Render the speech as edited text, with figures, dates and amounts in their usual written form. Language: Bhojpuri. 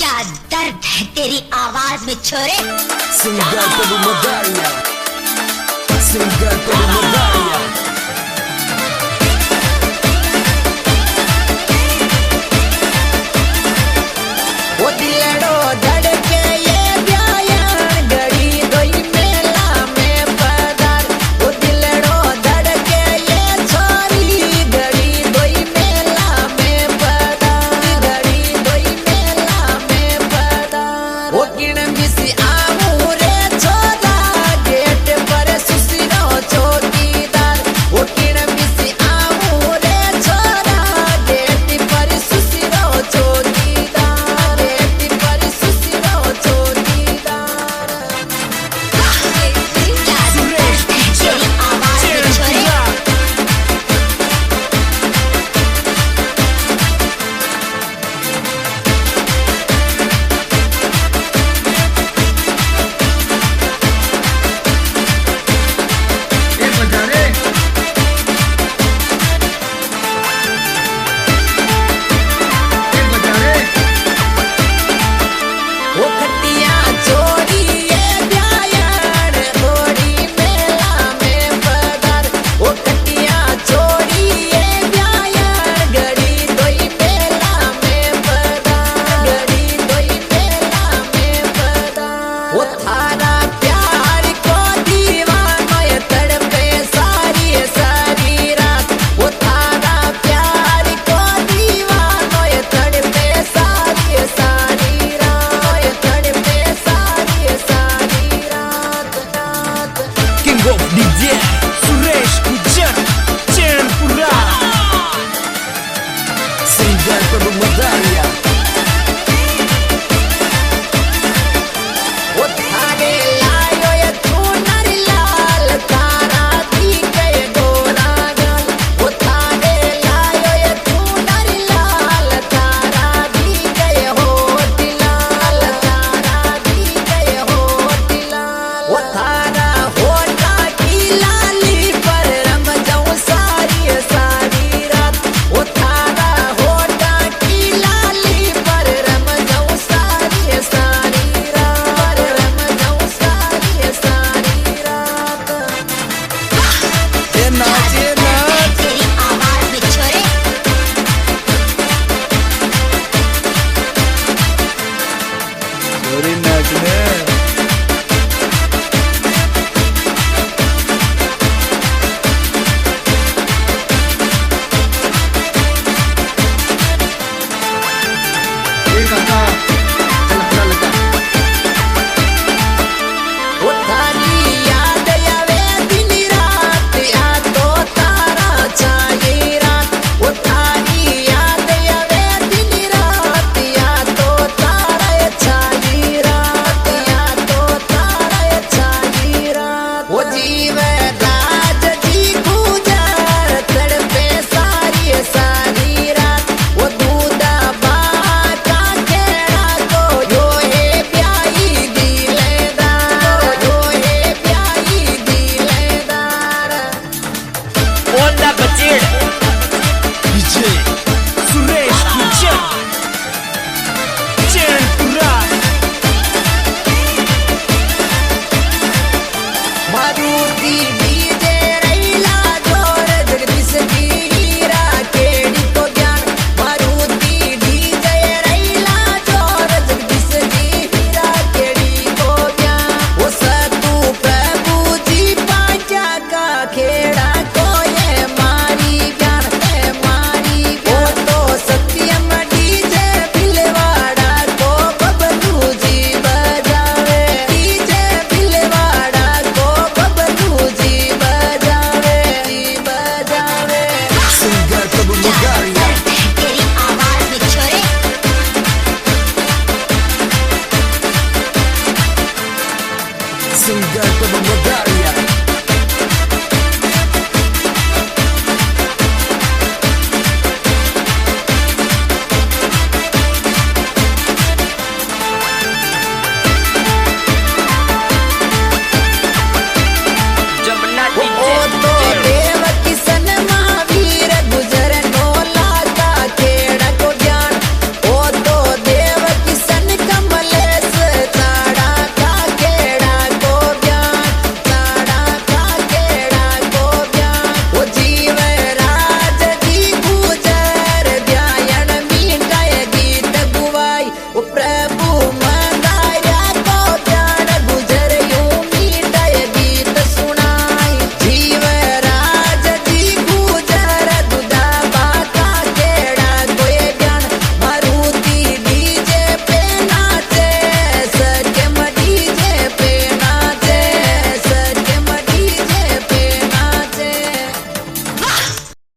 क्या दर्द है तेरी आवाज में छोरे। Singer Pablo Madaria, singer Pablo Madaria। वो दिलड़ो धड़के ये ब्यायन गड़ी दोई मेला में पदार। वो दिलड़ो धड़के ये छोरी गड़ी दोई मेला में पदार, गड़ी दोई मेला में पदार। वो किण बिसी आऊं रे छोरा गेट पर सुसिरो चौकीदार। वो किण बिसी आऊं रे छोरा गेट पर सुसिरो चौकीदार, गेट पर सुसिरो चौकीदार। क्या दर्द है तेरी आवाज में छोरे। वो खटिया चोरी ये ब्यायन थोड़ी मेला में पदार। वो खटिया चोरी ये ब्यायन गड़ी दोई मेला में पदार, गड़ी दोई मेला में पदार। वो थारा प्यार को दीवानो ये तड़पे सारी सारी रात। वो थारा प्यार को दीवानो ये तड़पे सारी सारी रात, ये तड़पे सारी सारी रात रात। King of DJ, Suresh Kujan, Cempura. Singer Pablo Madaria. वो थारे लायो ये चुनर लाल तारा दी गए गोरा गल। वो थारे लायो ये चुनर लाल तारा दी गए होठ लाल, तारा दी गए होठ लाल। वो थारा होठा की लाली पर रम जाऊं सारी सारी रात। वो थारा होठा की लाली पर रम जाऊं सारी सारी रात, रम जाऊं सारी सारी रात। ये नाच, ये दर्द है नाच। तेरी आवाज में छोरे। छोरी नाचने। एक